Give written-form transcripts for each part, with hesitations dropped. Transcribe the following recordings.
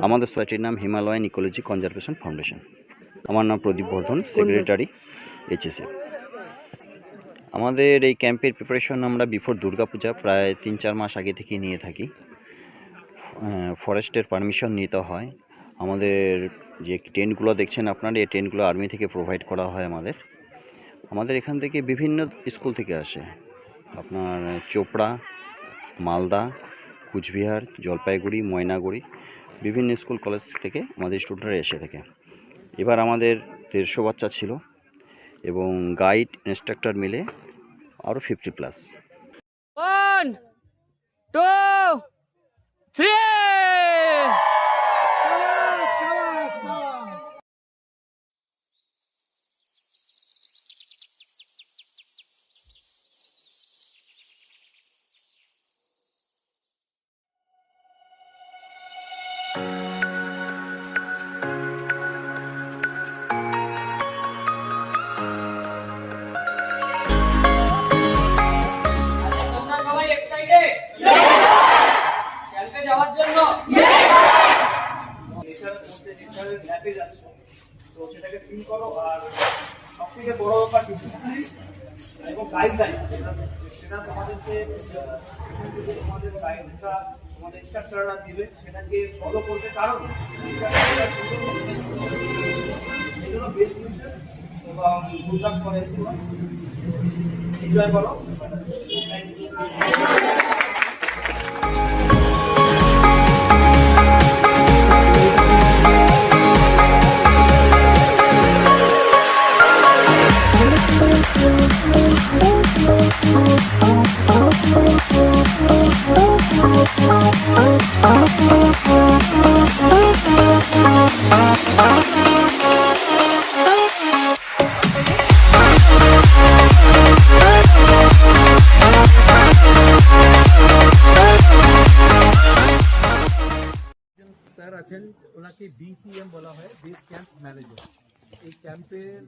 আমাদের সোসাইটির নাম হিমালয়ান ইকোলজি কনজারভেশন ফাউন্ডেশন। আমার নাম প্রদীপ বর্ধন, সেক্রেটারি এইচএসএ। আমাদের এই ক্যাম্পের প্রিপারেশন আমরা বিফোর দুর্গাপূজা প্রায় 3-4 মাস আগে থেকে নিয়ে থাকি। ফরেস্টের পারমিশন নিতে হয়। আমাদের যে টেন্টগুলো দেখছেন আপনারা, এই টেন্টগুলো আর্মি থেকে প্রোভাইড করা হয় আমাদের এখান থেকে বিভিন্ন স্কুল থেকে আসে, আপনার চোপড়া, মালদা, কুচবিহার, জলপাইগুড়ি, ময়নাগুড়ি, বিভিন্ন স্কুল কলেজ থেকে আমাদের স্টুডেন্টরা এসে থাকে। এবার আমাদের 150 বাচ্চা ছিল এবং গাইড ইনস্ট্রাক্টর মিলে আরও 50+। 1, 2, 3। যাওয়ার জন্য তো সেটাকে ফিল করো। আর সবথেকে বড় ব্যাপার ডিসিপ্লিন এবং গাইডলাইন, সেটা তোমাদেরকে তোমাদের গাইডটা তোমাদের ইনস্ট্রাক্টররা দিবে, সেটাকে ফলো করবে। কারণ এই জন্য বেস্ট উইশেস এবং good luck for everyone. Enjoy করো। Thank you. স্যার আছেন, ওনাকে বিসিএম বলা হয়, বেস ক্যাম্প ম্যানেজার। এই ক্যাম্পের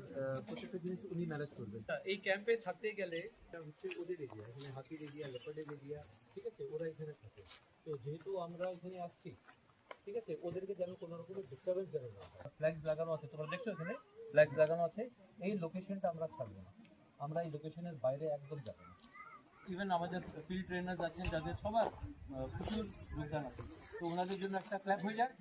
প্রত্যেকটা জিনিস উনি ম্যানেজ করবেন। এই ক্যাম্পে থাকতে গেলে হচ্ছে ওদের এরিয়া, এখানে হাতির এরিয়া, লেপার্ডের এরিয়া, ঠিক আছে, ওরা এখানে থাকে। তো যেহেতু আমরা এখানে আসছি, ঠিক আছে, ওদেরকে যেন কোনো রকমের ডিস্টারবেন্স যেন না হয়। ফ্ল্যাগস লাগানো আছে, তোমরা দেখছো এখানে ফ্ল্যাগস লাগানো আছে। এই লোকেশনটা আমরা ছাড়বো না, আমরা এই লোকেশনের বাইরে একদম যাবো না। ইভেন আমাদের ফিল্ড ট্রেনার্স আছেন, যাদের সবার প্রচুর যোগদান আছে, তো ওনাদের জন্য একটা ক্ল্যাপ হয়ে যায়।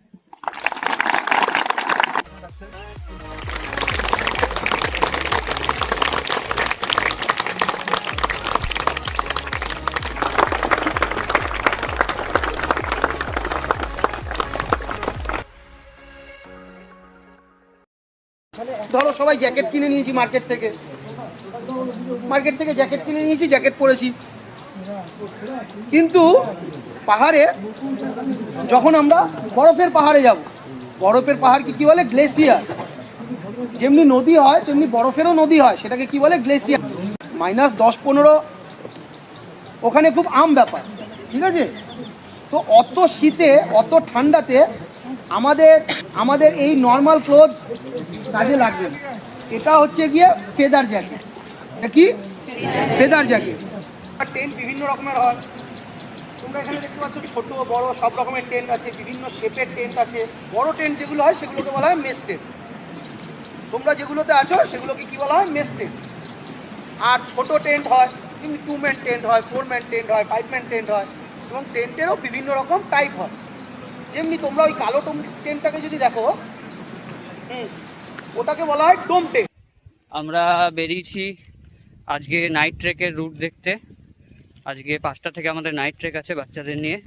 ধরো সবাই জ্যাকেট কিনে নিয়েছি মার্কেট থেকে জ্যাকেট কিনে নিয়েছি, জ্যাকেট পরেছি, কিন্তু পাহাড়ে যখন আমরা বরফের পাহাড়ে যাব, বরফের পাহাড় কি বলে? গ্লেসিয়ার। যেমনি নদী হয় তেমনি বরফেরও নদী হয়, সেটাকে কি বলে? গ্লেসিয়ার। -10-15 ওখানে খুব আম ব্যাপার, ঠিক আছে। তো অত শীতে, অত ঠান্ডাতে আমাদের এই নর্মাল ক্লোথ কাজে লাগবে না। এটা হচ্ছে গিয়ে ফেদার জ্যাকেট। এটা কি? Feather jacket. টেন্ট বিভিন্ন রকমের হয়, তোমরা এখানে দেখতে পাচ্ছ, ছোট বড় সব রকমের টেন্ট আছে, বিভিন্ন শেপের টেন্ট আছে। বড় টেন্ট যেগুলো হয় সেগুলোকে বলা হয় মেস টেন্ট। তোমরা যেগুলোতে আছো সেগুলোকে কি বলা হয়? Mace tent. আর ছোট টেন্ট হয়, 2 ম্যান টেন্ট হয়, 4 ম্যান টেন্ট হয়, 5 ম্যান টেন্ট হয়, এবং টেন্টেরও বিভিন্ন রকম টাইপ হয়। যেমনি তোমরা ওই কালো টেন্টটাকে যদি দেখো, ওটাকে বলা হয় ডোম টেন্ট। আমরা বেরিয়েছি আজকে নাইট ট্রেকের রুট দেখতে। আজকে 5টা থেকে আমাদের নাইট ট্রেক আছে বাচ্চাদের নিয়ে।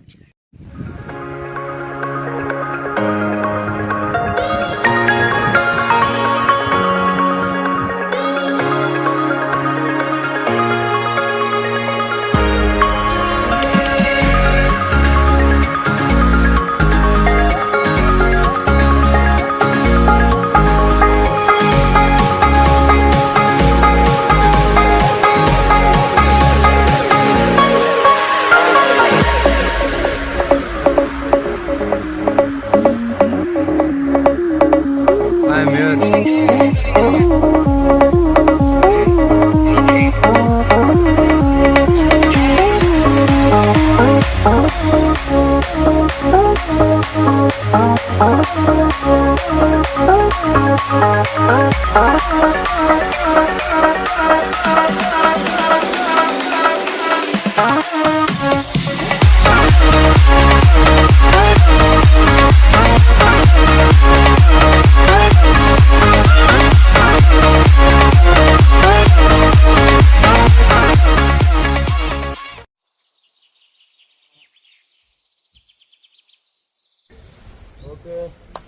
Okay,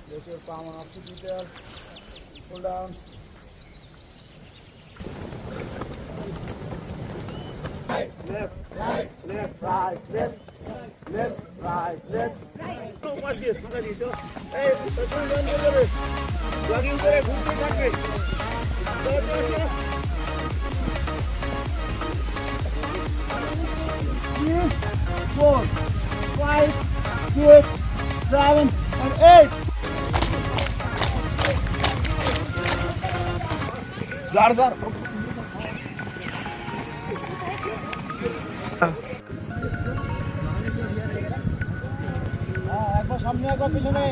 get your palm off the detail. Pull down. Left, right, left, right, left, left, right, left. Oh, watch this. Look at this. Hey, run. Jogging করে ঘুরতে থাকবে। চলো। 4, 5, 6, 7, and 8. Sir. একবার সামনে একবার পিছনে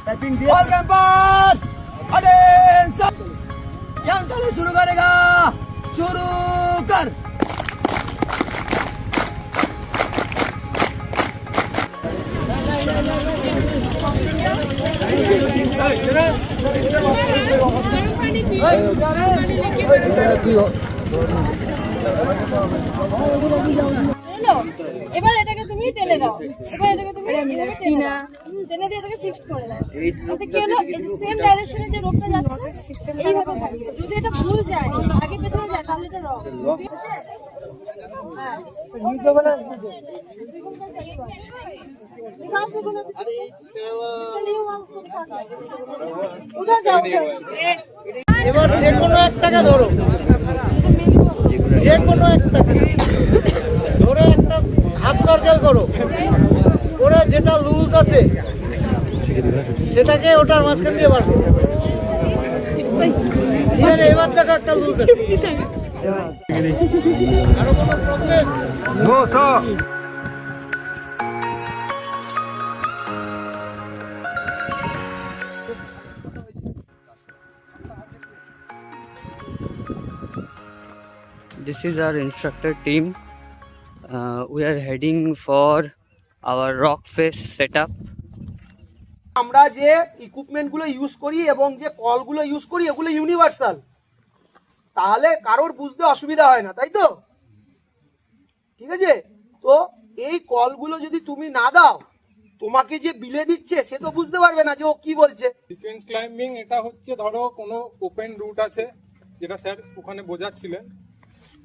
টাইপিং দিয়ে অল ক্যাম্পাস अटेंशन कैंप चलो शुरू करेगा शुरू कर এবার এটাকে তুমি টেনে দাও এবার এটাকে তুমি এভাবে টেনে দাও টেনে দিয়ে এটাকে ফিক্সড করে দাও এতে কি হলো এই যে সেম ডাইরেকশনে যে রোপটা যাচ্ছে এইভাবে থাকবে যদি এটা ভুল যায় আগে পেছনে যায় তাহলে এটা রং ঠিক আছে হ্যাঁ নিচে বলে दिखाओ को बोलो अरे चलिए वहां उसको दिखा उधर जाओ এবার যে কোনো একটাকে ধরো যে কোনো একটাকে ধরে একটা হাফ সার্কেল করো করে যেটা লুজ আছে সেটাকে ওটার মাঝখান দিয়ে বার করো ঠিক আছে এবার দেখো একটা লুজ আছে আরো কোনো problem no sir This is our instructor team. We are heading for our rock face setup. আমরা যে ইকুইপমেন্টগুলো ইউজ করি এবং যে কলগুলো ইউজ করি এগুলো ইউনিভার্সাল, তাহলে কারোর বুঝতে অসুবিধা হয় না, তাই তো? ঠিক আছে, তো এই কলগুলো যদি তুমি না দাও তোমাকে যে বিলে দিচ্ছে সে তো বুঝতে পারবে না যে ও কি বলছে। সিকোয়েন্স ক্লাইম্বিং এটা হচ্ছে ধরো কোনো ওপেন রুট আছে যেটা স্যার ওখানে বোঝাচ্ছিলেন,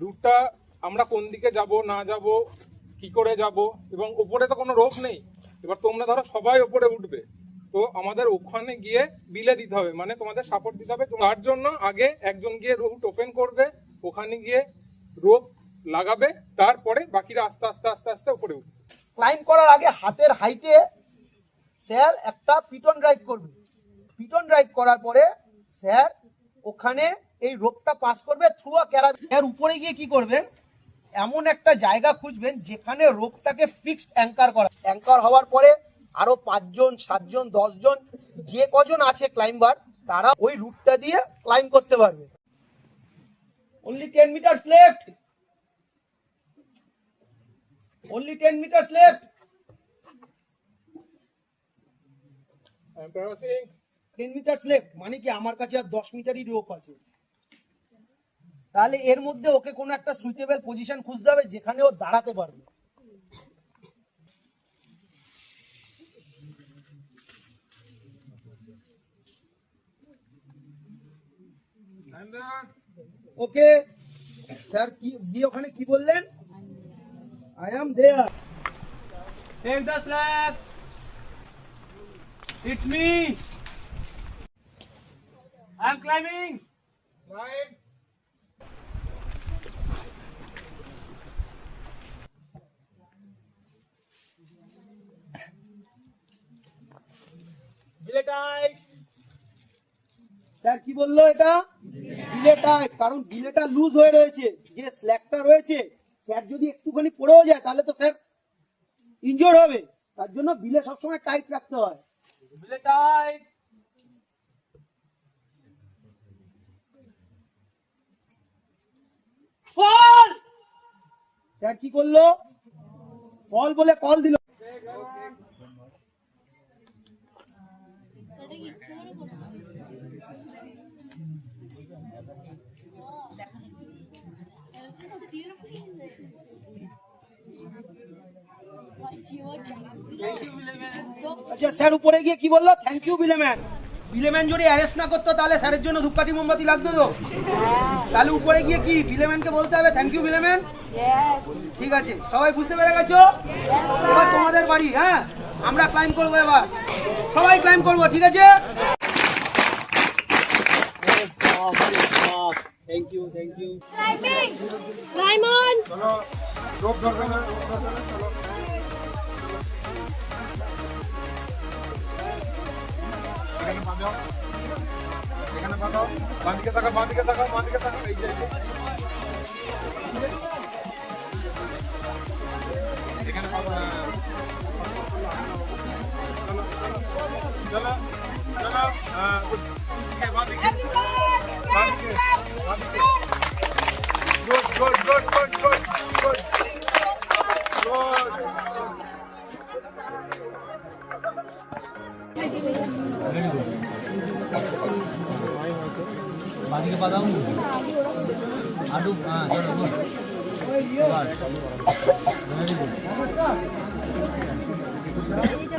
রুটটা আমরা কোন দিকে যাব না যাব কি করে যাব এবং উপরে তো কোনো রোপ নেই, এবার তোমরা ধরো সবাই উপরে উঠবে তো আমাদের ওখানে গিয়ে বিলে দিতে হবে, মানে তোমাদের সাপোর্ট দিতে হবে। তার জন্য আগে একজন গিয়ে রুট ওপেন করবে, ওখানে গিয়ে রোপ লাগাবে, তারপরে বাকিরা আস্তে আস্তে আস্তে আস্তে উপরে উঠবে। ক্লাইম্ব করার আগে হাতের হাইটে স্যার একটা পিটন ড্রাইভ করবে, পিটন ড্রাইভ করার পরে স্যার ওখানে এই রোপটা পাস করবে থ্রু আ ক্যারাবিন। এর উপরে গিয়ে কি করবেন, এমন একটা জায়গা খুঁজবেন যেখানে রোপটাকে ফিক্সড অ্যাঙ্কার করা, অ্যাঙ্কার হওয়ার পরে আরো 5 জন 7 জন 10 জন যে কজন আছে ক্লাইম্বার তারা ওই রুটটা দিয়ে ক্লাইম্ব করতে পারবে। only 10 meters left, only 10 meters left, I'm crossing. 10 meters left, মানে কি আমার কাছে আর 10 মিটারই রোপ আছে, তাহলে এর মধ্যে ওকে কোনো একটা সুইটেবল পজিশন খুঁজতে হবে যেখানে ও দাঁড়াতে পারবে। ওকে স্যার কি দিয়ে ওখানে কি বললেন, I am there. Take the slabs. It's me. I'm climbing. Right. Belay tight. Sir কি বললো, এটা বিলেটা, কারণ বিলেটা লুজ হয়ে রয়েছে, যে স্ল্যাকটা রয়েছে স্যার যদি একটুখানি পড়েও যায় তাহলে তো স্যার ইনজোর হবে, তার জন্য বিলে সবসময় টাইট রাখতে হয়। Belay tight. Fall. স্যার কি করলো, কল বলে কল দিল। আচ্ছা স্যার উপরে গিয়ে কি বললো, থ্যাংক ইউ বিলেম্যান। বিলেম্যান যদি অ্যারেস্ট না করতো তাহলে স্যারের জন্য ধূপকাঠি মোমবাতি লাগতো তো, তাহলে উপরে গিয়ে কি বিলেম্যানকে বলতে হবে থ্যাংক ইউ বিলেম্যান। ঠিক আছে, সবাই বুঝতে পেরে গেছো? এবার তোমাদের বাড়ি, হ্যাঁ আমরা ক্লাইম করবো, এবার সবাই ক্লাইম করবো, ঠিক আছে? Thank you, thank you. রাইমন এখানে পাঠাও, বাঁদিকে তাকাও, বাঁদিকে তাকাও, বাঁদিকে তাকাও, এই যে এখানে পাঠাও। চলো চলো, বাঁদিকে বাঁদিকে বাঁদিকে। Good good good good good good good. বাদিকে পাদাও আলু, হ্যাঁ চলো গুড।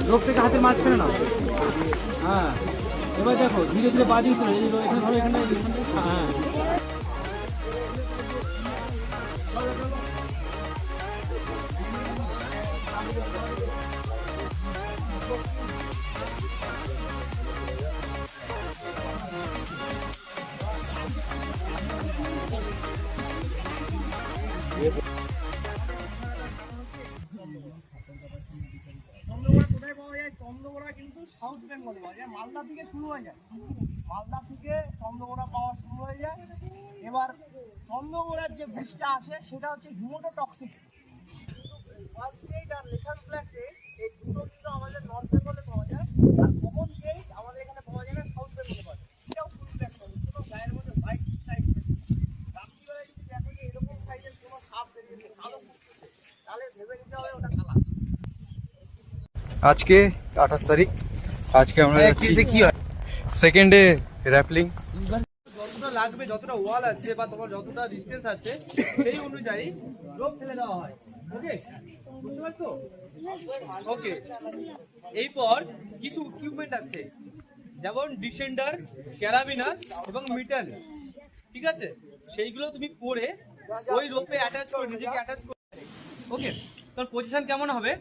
লোক থেকে হাতের মাঝখানে না, হ্যাঁ এবার দেখো ধীরে ধীরে বাদিকে চলে এখানে ধরো, এখানে হ্যাঁ চন্দ্রকোনা কোথায় পাওয়া যায়? চন্দ্রকোনা কিন্তু সাউথ বেঙ্গলে পাওয়া যায়, মালদা থেকে শুরু হয়ে যায়, মালদা থেকে চন্দ্রকোনা পাওয়া শুরু হয়ে যায়। এবার চন্দ্রকোনার যে বিষটা আসে সেটা হচ্ছে হিমোটোটক্সিক। ফার্স্ট এইড আর লেসার ব্ল্যাক এইড, এই দুটো কিন্তু আমাদের নর্থ বেঙ্গলে পাওয়া যায়, আর কমন এইড আমাদের এখানে পাওয়া যায় না, সাউথ বেঙ্গলে পাওয়া যায়। এটাও ফুল ব্ল্যাক করে, কোনো গায়ের মধ্যে হোয়াইট স্ট্রাইপ। রাত্রিবেলায় যদি দেখো যে এরকম সাইজের কোনো সাপ বেরিয়েছে, কালো ফুটছে, তাহলে ভেবে নিতে হবে ওটা কালা। আজকে 28 তারিখ, আজকে আমরা কি হয় সেকেন্ড ডে র্যাপলিং। যতটা লাগবে, যতটা ওয়াল আছে বা তোমার যতটা ডিস্টেন্স আছে সেই অনুযায়ী রোপ ফেলে দেওয়া হয়। ওকে, বুঝতে পারছো? ওকে, এরপর কিছু ইকুইপমেন্ট আছে, যেমন ডিসেন্ডার, ক্যারাবিনার এবং মিটার, ঠিক আছে? সেইগুলো তুমি পরে ওই রোপে অ্যাটাচ করে নিজেকে অ্যাটাচ করে। ওকে, তোর পজিশন কেমন হবে?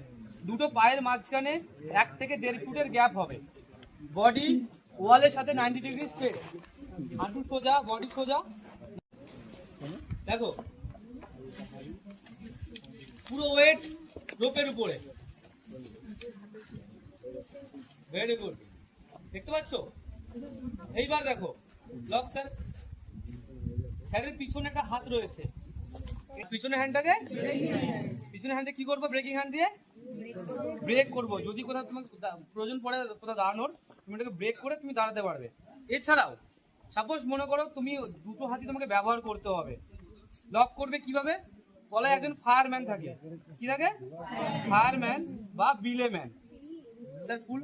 দুটো পায়ের মাঝখানে 1 থেকে 1.5 ফুটের গ্যাপ হবে, বডি ওয়ালের সাথে 90 ডিগ্রি স্ট্রেট, হাঁটু সোজা, বডি সোজা। দেখো পুরো ওয়েট রোপের উপরে, ভেরি গুড, দেখতে পাচ্ছ? এইবার দেখো লক স্যার, স্যারের পিছনে একটা হাত রয়েছে, পিছনে হ্যান্ডটাকে, পিছনে হ্যান্ডে কি করবো? ব্রেকিং হ্যান্ড দিয়ে ব্রেক করবো। যদি কোথাও তোমার প্রয়োজন পড়ে কোথাও দাঁড়ানোর, তুমি এটাকে ব্রেক করে তুমি দাঁড়াতে পারবে। এছাড়াও সাপোজ মনে করো তুমি দুটো হাতই তোমাকে ব্যবহার করতে হবে, লক করবে কিভাবে? গলায় একজন ফায়ারম্যান থাকে, কি থাকে? ফায়ারম্যান বা বিলেম্যান। স্যার ফুল,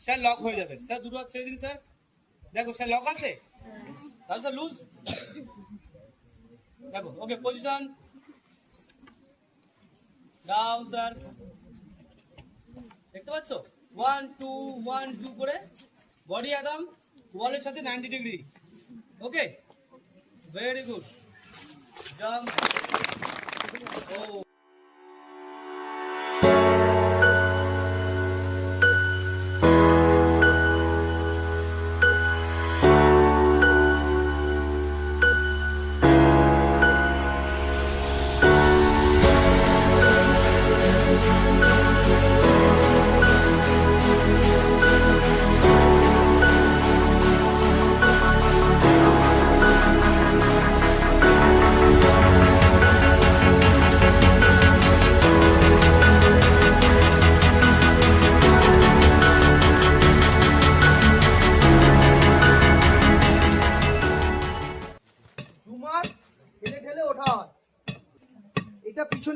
স্যার লক হয়ে যাবে। স্যার দুটো হাত ছেড়ে দিন স্যার, দেখো স্যার লক আছে, তাহলে স্যার লুজ। দেখো ওকে, পজিশন ডাউন স্যার, দেখতে পাচ্ছ? 1 2 1 2 করে বডি একদম ওয়ালের সাথে 90 ডিগ্রি। ওকে, ভেরি গুড, জাম্প। ও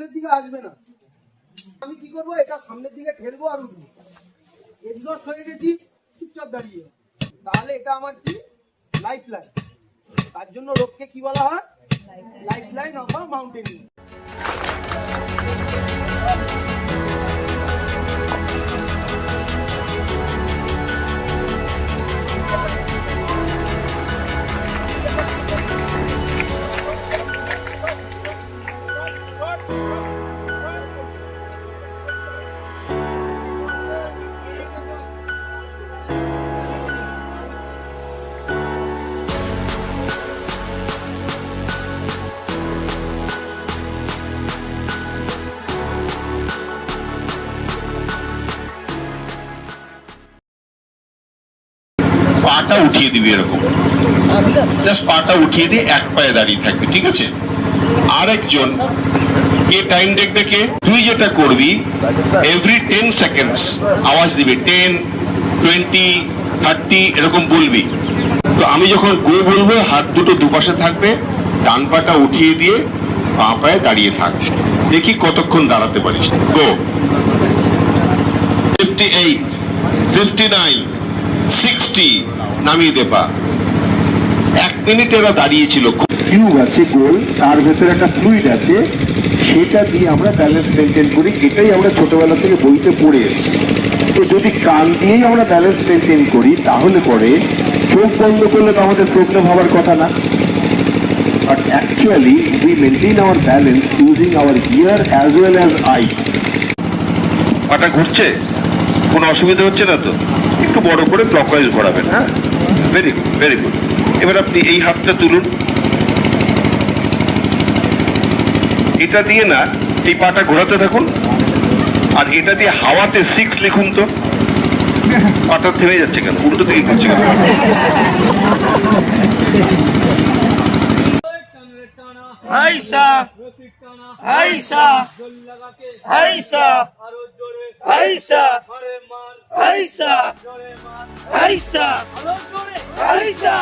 পিছনের দিকে আসবে না। আমি কি করবো, এটা সামনের দিকে ঠেলবো আর উঠবো। এক্সস্ট হয়ে গেছি, চুপচাপ দাঁড়িয়ে, তাহলে এটা আমার কি লাইফ লাইন। তার জন্য রোপকে কি বলা হয়, লাইফ লাইন অফ মাউন্টেনিং। পাটা উঠিয়ে দিবি এরকম, জাস্ট পাটা উঠিয়ে দিয়ে এক পায়ে দাঁড়িয়ে থাকবি, ঠিক আছে? আরেকজন কে টাইম দেখবে, কে? তুই যেটা করবি এভরি 10 সেকেন্ডস আওয়াজ দিবি, 10, 20, 30 এরকম বলবি। তো আমি যখন গো বলবো হাত দুটো দুপাশে থাকবে, ডান পাটা উঠিয়ে দিয়ে বাঁ পায়ে দাঁড়িয়ে থাক, দেখি কতক্ষণ দাঁড়াতে পারিস। গো। 58, 59, 60, নামিয়ে দে পা। 1 মিনিট এরা দাঁড়িয়েছিল। টিউব আছে গোল, তার ভেতরে একটা ফ্লুইড আছে, সেটা দিয়ে আমরা ব্যালেন্স মেনটেন করি। এটাই আমরা ছোটবেলা থেকে বইতে পড়ে এসেছি। তো যদি কান দিয়েই আমরা ব্যালেন্স মেনটেন করি তাহলে পরে চোখ বন্ধ করলে তো আমাদের প্রবলেম হওয়ার কথা না। But actually we maintain our balance using our ear as well as eyes. পাটা ঘুরছে, কোনো অসুবিধা হচ্ছে না তো? একটু বড় করে ক্লকওয়াইজ ঘোরাবেন। হ্যাঁ, ভেরি গুড, ভেরি গুড। এবার আপনি এই হাতটা তুলুন, এটা দিয়ে না এই পাটা ঘোরাতে থাকুন, আর এটা দিয়ে হাওয়াতে 6 লিখুন তো। পাটা থেমে যাচ্ছে কেন, উল্টো দিকে করছে কেন? হাইসা হাইসা হাইসা হাইসা হাইসা হাইসা হাইসা।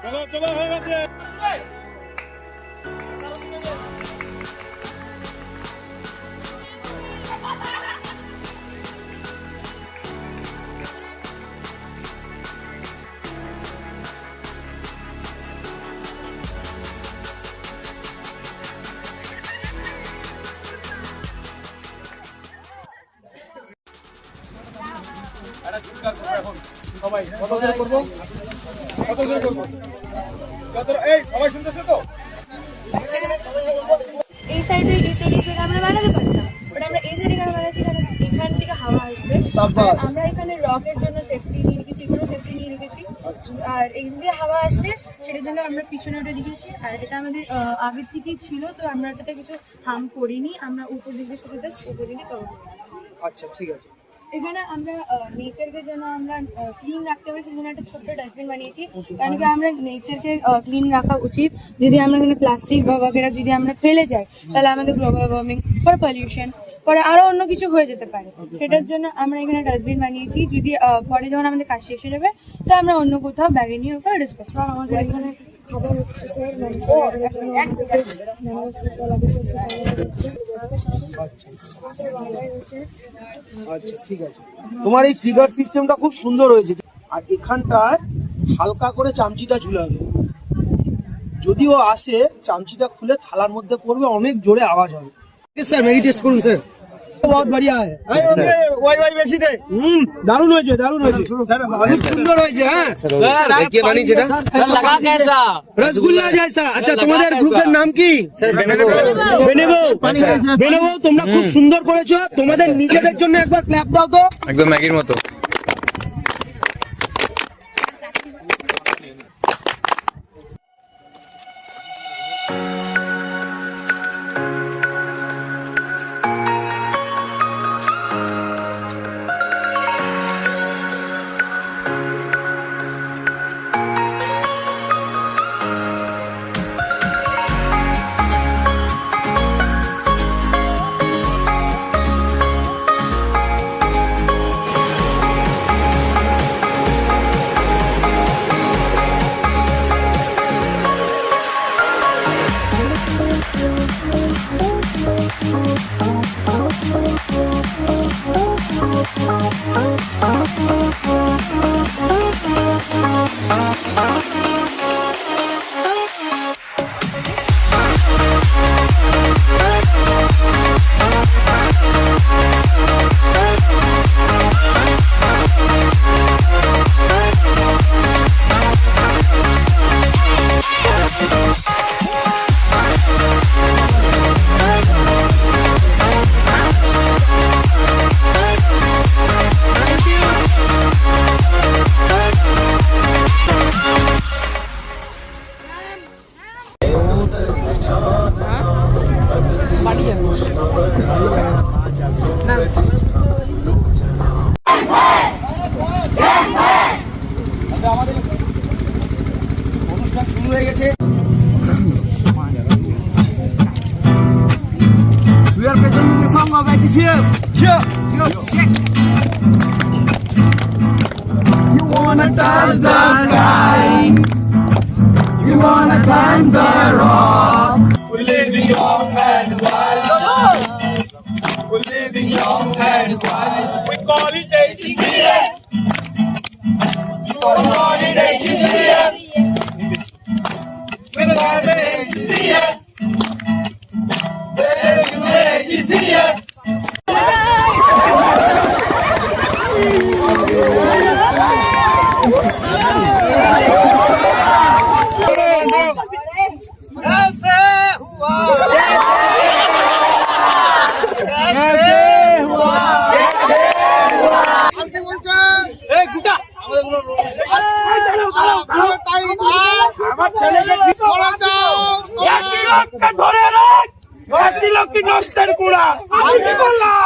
চলো চলো, হয়ে গেছে। সবাই কত করে করবো, কত করে করবো, এই সবাই শুনতেছে তো? এই সাইডে আমরা বানাতে পারতাম, বাট আমরা এই সাইডে কেন বানাচ্ছি, কারণ এখান থেকে হাওয়া আসবে। আমরা এখানে রকের জন্য সেফটি নিয়ে রেখেছি, কোনো সেফটি নিয়ে রেখেছি, আর এখান দিয়ে হাওয়া আসলে সেটার জন্য আমরা পিছনে ওটা রেখেছি। আর এটা আমাদের আগের থেকেই ছিল, তো আমরা এটাতে কিছু হার্ম করিনি, আমরা উপর দিকে শুধু জাস্ট উপর দিকে কভার করেছি। আচ্ছা ঠিক আছে। এখানে আমরা নেচারকে যেন আমরা ক্লিন রাখতে পারি সেজন্য একটা ছোট্ট ডাস্টবিন বানিয়েছি, কারণ কি আমরা নেচারকে ক্লিন রাখা উচিত। যদি আমরা এখানে প্লাস্টিক বগেরা যদি আমরা ফেলে যাই তাহলে আমাদের গ্লোবাল ওয়ার্মিং ফর পলিউশন পরে আরো অন্য কিছু হয়ে যেতে পারে। সেটার জন্য আমরা এখানে ডাস্টবিন বানিয়েছি, যদি পরে যখন আমাদের কাজ শেষ হয়ে যাবে তো আমরা অন্য কোথাও ব্যাগে নিয়ে ওটা ডিসপোজ করব। আমাদের এখানে খাবার হচ্ছে স্যার, আচ্ছা ঠিক আছে, তোমার এই ট্রিগার সিস্টেমটা খুব সুন্দর হয়েছে। আর এখানটায় হালকা করে চামচিটা ঝুলাবে, যদি ও আসে চামচিটা খুলে থালার মধ্যে পড়বে, অনেক জোরে আওয়াজ হবে। স্যার ম্যাগি টেস্ট করুন স্যার, बहुत बढ़िया है। বেশি দে। দারুণ হয়েছে, দারুণ হয়েছে স্যার, অনেক সুন্দর হয়েছে। হ্যাঁ স্যার, কে বানিয়েছে এটা? স্যার লাগা कैसा? রসগোল্লা जैसा। আচ্ছা তোমাদের গ্রুপের নাম কি? স্যার বেনেভো। বেনেভো, বেনেভো তোমরা খুব সুন্দর করেছো। তোমাদের নিজেদের জন্য একবার ক্ল্যাপ দাও তো। একদম ম্যাগির মতো। আমাদের অনুষ্ঠান শুরু হয়ে গেছে। We are presenting the song of HCF. Check. You wanna touch the sky. You wanna climb the rock. We live in young and wild. We live in young and wild. We call it HCF. We call it HCF. We call it HCF. HCF. আমার ছেলেকে ধরে রাখ, লক্ষ্মী নষ্টের কুড়া। আমি কি বললাম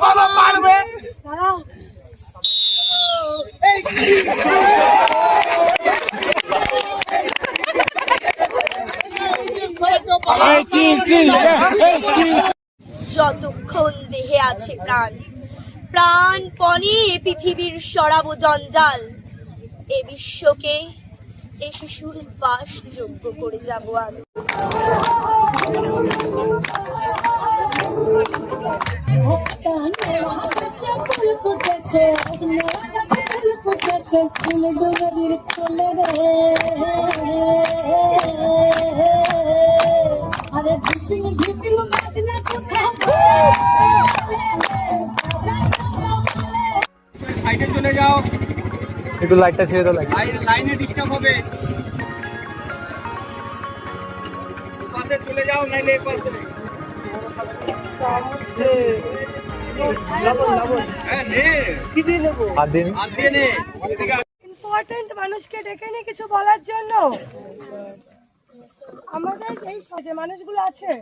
বাবা পারবে? যতক্ষণ দেহে আছে প্রাণ, প্রাণপণে পৃথিবীর সরাব জঞ্জাল। এ বিশ্বকে এ শিশুর বাসযোগ্য করে যাব আমি। সাইডে চলে যাও, একটু লাইটটা ছেড়ে দাও। লাইনে ডিস্টার্ব হবে। পাশে চলে যাও, নাইলে পাশে। ইম্পর্টেন্ট মানুষকে ডেকে নিয়ে কিছু বলার জন্য। আমাদের এই যে মানুষগুলো আছে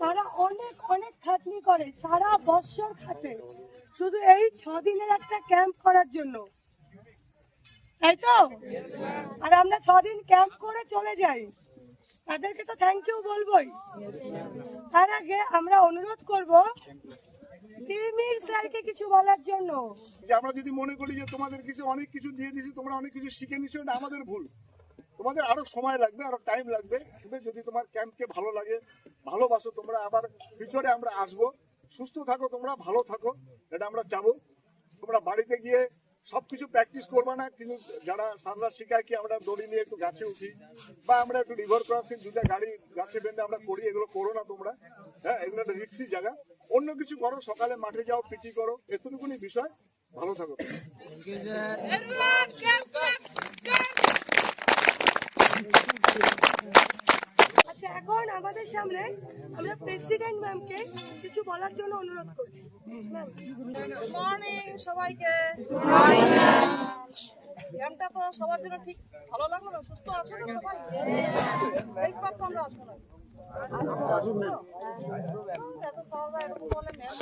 তারা অনেক অনেক খাটনি করে, সারা বছর খাটে শুধু এই 6 দিনের একটা ক্যাম্প করার জন্য, তাই তো? আর আমরা 6 দিন ক্যাম্প করে চলে যাই। তাদেরকে তো থ্যাংক ইউ বলবোই। তার আগে আমরা অনুরোধ করব তিমির স্যারকে কিছু বলার জন্য। যে আমরা যদি মনে করি যে তোমাদের কিছু অনেক কিছু দিয়ে দিয়েছি, তোমরা অনেক কিছু শিখে নিচ্ছ, এটা আমাদের ভুল। তোমাদের আরো সময় লাগবে, আরো টাইম লাগবে। যদি তোমার ক্যাম্পকে ভালো লাগে, ভালোবাসো, তোমরা আবার ফিউচারে আমরা আসবো। সুস্থ থাকো, তোমরা ভালো থাকো, এটা আমরা চাবো। তোমরা বাড়িতে গিয়ে সবকিছু প্র্যাকটিস করবা না, কিন্তু যারা সাররা শেখায় কি আমরা দড়ি নিয়ে একটু গাছে উঠি বা আমরা একটু রিভার ক্রসিং দুটা গাড়ি গাছে বেঁধে আমরা করি, এগুলো করো না তোমরা। হ্যাঁ, এগুলো একটা রিক্সি জায়গা। অন্য কিছু করো, সকালে মাঠে যাও, পিটি করো, এতটুকুনি বিষয়। ভালো থাকো। আচ্ছা, এখন আমাদের সামনে আমরা প্রেসিডেন্ট ম্যামকে কিছু বলার জন্য অনুরোধ করছি। গুড মর্নিং সবাইকে। ক্যাম্পটা তো সবার জন্য ঠিক ভালো লাগলো না? সুস্থ আছো না সবাই? নেক্সট বার তো আমরা আসবো না। এত সহজা এরকম বলে, ম্যাম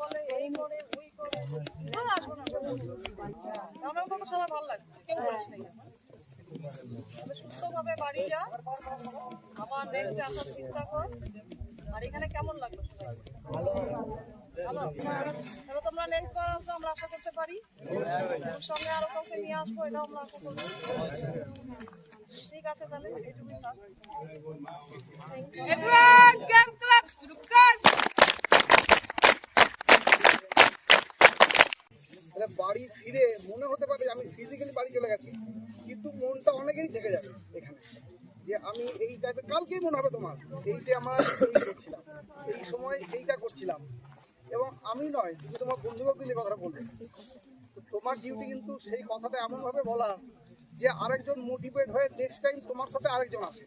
বলে, এই করে ওই করে, আসবো না। আমার তো সবার ভালো লাগছে, কেউ বলিস নেই। সুস্থভাবে বাড়ি যা, আবার নেক্সট আসার চিন্তা কর। আর এখানে কেমন লাগলো? ভালো। তাহলে তোমরা নেক্সট বার আসবে, আমরা আশা করতে পারি। ওর সঙ্গে আরো কাউকে নিয়ে আসবো, এটাও আমরা আশা করবো। ঠিক আছে, তাহলে এইটুকুই থাক। বাড়ি ফিরে মনে হতে পারে আমি ফিজিক্যালি বাড়ি চলে গেছি, কিন্তু মনটা অনেকেরই থেকে যাবে এখানে, যে আমি এই টাইপের কালকেই মনে হবে তোমার এইটা আমার এই করছিলাম, এই সময় এইটা করছিলাম। এবং আমি নয়, তুমি তোমার বন্ধুবান্ধব এই কথাটা বলবে, তোমার ডিউটি কিন্তু সেই কথাটা এমনভাবে বলা যে আরেকজন মোটিভেট হয়ে নেক্সট টাইম তোমার সাথে আরেকজন আসে।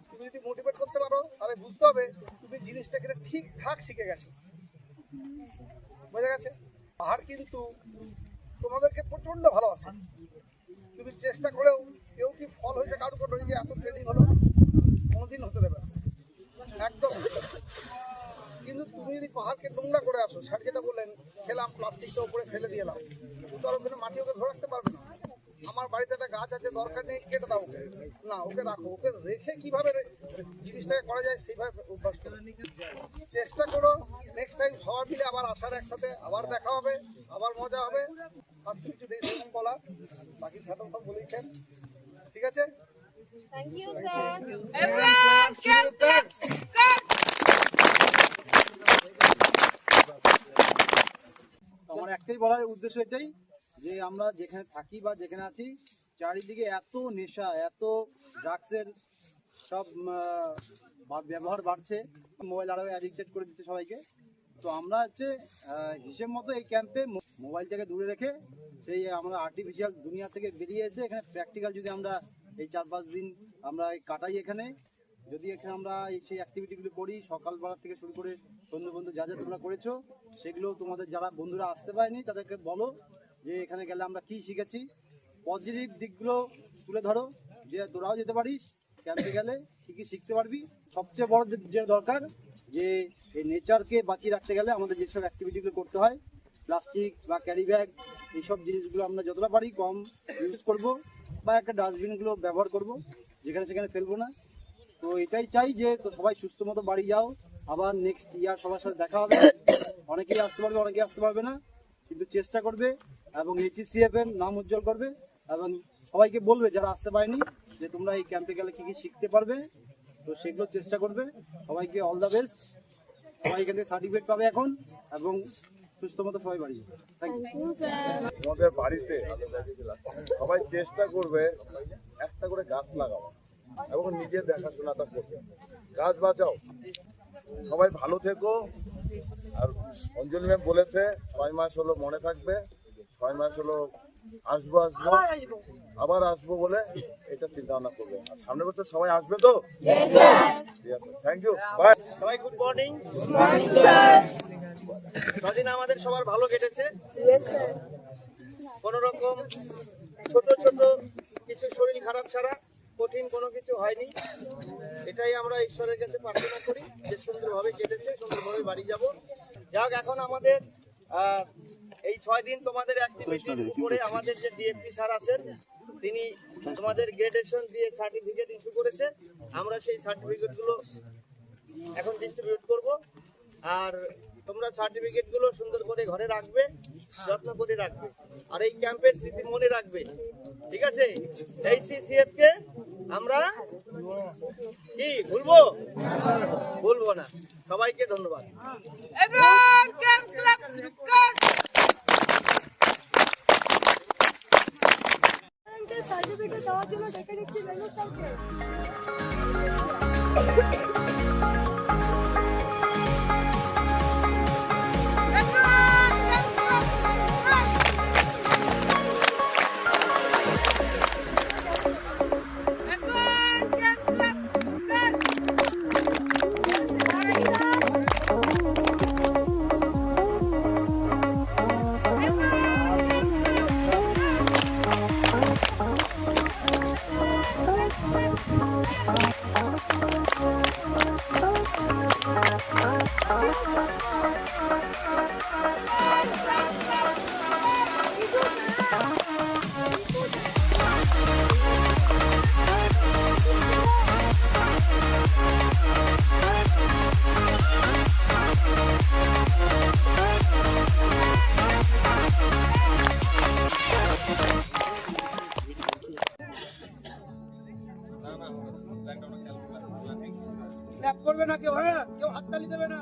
তুমি যদি মোটিভেট করতে পারো, তাহলে বুঝতে হবে তুমি জিনিসটাকে ঠিকঠাক শিখে গেছো। বোঝা গেছে? পাহাড় কিন্তু তোমাদেরকে প্রচন্ড ভালোবাসে। তুমি চেষ্টা করেও কেউ কি ফল হয়েছে কারোর উপর হয়েছে, এত ট্রেনিং হলো, কোনোদিন হতে দেবে না, একদম। কিন্তু তুমি যদি পাহাড়কে নোংরা করে আসো, স্যার যেটা বললেন, খেলাম প্লাস্টিকটা উপরে ফেলে দিয়ে এলাম, কিন্তু আর ওখানে মাটি ওকে ধরে রাখতে পারবে না। আমার বাড়িতে একটা গাছ আছে, দরকার নেই, কেটে দাও ওকে, না ওকে রাখো, ওকে রেখে কিভাবে জিনিসটাকে করা যায় সেইভাবে অভ্যাস করো। চেষ্টা করো নেক্সট টাইম সবাই মিলে আবার আসার, একসাথে আবার দেখা হবে, আবার মজা হবে। আর কিছু নেই সেরকম বলা, বাকি স্যার সব বলেছেন। ঠিক আছে, থ্যাংক ইউ স্যার। আমার একটাই বলার উদ্দেশ্য এটাই যে আমরা যেখানে থাকি বা যেখানে আছি, চারিদিকে এত নেশা, এত ড্রাগসের সব ব্যবহার বাড়ছে, মোবাইল আরও অ্যাডিক্টেড করে দিচ্ছে সবাইকে। তো আমরা হচ্ছে হিসেব মতো এই ক্যাম্পে মোবাইলটাকে দূরে রেখে সেই আমরা আর্টিফিশিয়াল দুনিয়া থেকে বেরিয়ে এসে এখানে প্র্যাকটিক্যাল যদি আমরা এই 4-5 দিন আমরা কাটাই এখানে, যদি এখানে আমরা সেই অ্যাক্টিভিটিগুলো করি, সকালবেলা থেকে শুরু করে সন্ধ্যে পর্যন্ত যা যা তোমরা করেছো, সেগুলো তোমাদের যারা বন্ধুরা আসতে পারেনি তাদেরকে বলো যে এখানে গেলে আমরা কী শিখেছি, পজিটিভ দিকগুলো তুলে ধরো, যে তোরাও যেতে পারিস, ক্যাম্পে গেলে কী কী শিখতে পারবি। সবচেয়ে বড় যে দরকার, যে এই নেচারকে বাঁচিয়ে রাখতে গেলে আমাদের যেসব অ্যাক্টিভিটিগুলো করতে হয়, প্লাস্টিক বা ক্যারি ব্যাগ এইসব জিনিসগুলো আমরা যতটা পারি কম ইউজ করব, বা একটা ডাস্টবিনগুলো ব্যবহার করব, যেখানে সেখানে ফেলবো না। তো এটাই চাই যে তো সবাই সুস্থ মতো বাড়ি যাও, আবার নেক্সট ইয়ার সবার সাথে দেখা হবে। অনেকেই আসতে পারবে, অনেকেই আসতে পারবে না, কিন্তু চেষ্টা করবে এবং HECFM নাম উজ্জ্বল করবে এবং সবাইকে বলবে যারা আসতে পারেনি যে তোমরা এই ক্যাম্পে গেলে কী কী শিখতে পারবে। তো সেগুলো চেষ্টা করবে। সবাইকে অল দ্য বেস্ট। সবাই এখান থেকে সার্টিফিকেট পাবে এখন এবং সুস্থ মতো সবাই বাড়ি যাবে। Thank you. আমাদের বাড়িতে সবাই চেষ্টা করবে একটা করে গাছ লাগাও এবং নিজের দেখাশোনাটা করবে। গাছ বাঁচাও। সবাই ভালো থেকো। আর অঞ্জলি ম্যাম বলেছে 6 মাস হলো মনে থাকবে, 6 মাস হলো আসবো আবার আসবো বলে এটা চিন্তা ভাবনা করবে। আর সামনের বছর সবাই আসবে তো? ঠিক আছে, থ্যাংক ইউ, বাই। সবাই গুড মর্নিং। সেদিন আমাদের সবার ভালো কেটেছে, কোন রকম ছোট ছোট কিছু শরীর খারাপ ছাড়া কঠিন কোনো কিছু হয়নি। এটাই আমরা ঈশ্বরের কাছে প্রার্থনা করি যে সুন্দরভাবে কেটেছে, সুন্দরভাবে বাড়ি যাব। যাক, এখন আমাদের এই 6 দিন তোমাদের অ্যাক্টিভিটির উপরে আমাদের যে ডিএফপি স্যার আছেন তিনি আমাদের গ্রেডেশন দিয়ে সার্টিফিকেট ইস্যু করেছে। আমরা সেই সার্টিফিকেটগুলো এখন ডিস্ট্রিবিউট করব। আর তোমরা সার্টিফিকেটগুলো সুন্দর করে ঘরে রাখবে, যত্ন করে রাখবে। আর এই ক্যাম্পের স্মৃতি মনে রাখবে, ঠিক আছে? এইচসিসিএফ কে আমরা কি ভুলবো? ভুলবো না। সবাইকে ধন্যবাদ। সার্টিফিকেট দেওয়ার জন্য ডেকে নিচ্ছি মেনু স্যারকে। ল্যাপ করবে না কেউ, হ্যাঁ কেউ হাততালি দেবে না।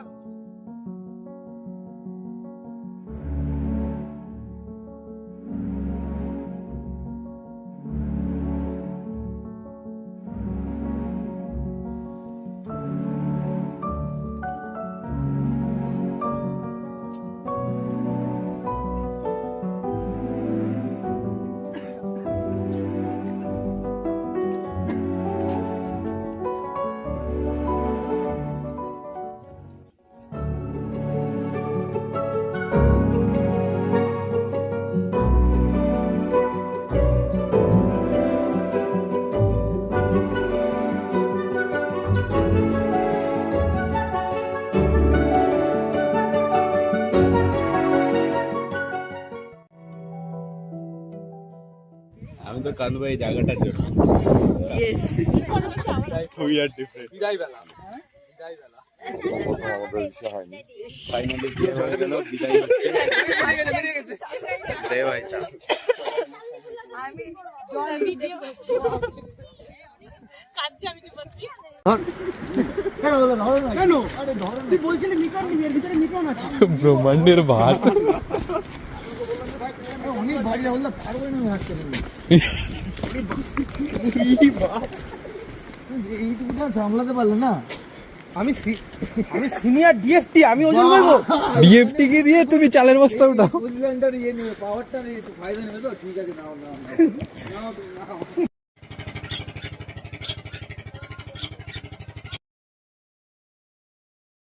আমি তো কানবো এই জায়গাটার জন্য। We are different. বিদায় বেলা ফাইনালি বিয়ে হয়ে গেল, বিদায় হচ্ছে। রে ভাই তা আমি জল ভিডিও করছি, কাঁদছি আমি চুপাচ্ছি। কেন? তুই বলছিলি মিটন নিবি, এর ভিতরে মিটন আছে। ব্রহ্মাণ্ডের ভার অনেক ভারী না, বললাম পারবে না হাঁটতে। এইটুকুটা সামলাতে পারলে না। আমি সিনিয়র ডিএফটি, আমি ওজন করবো। ডিএফটি কে দিয়ে তুমি চালের বস্তা উঠাও। ইয়ে নিবে, পাওয়ারটা নেই, ফায়দা নেবে তো। ঠিক আছে, নাও নাও নাও।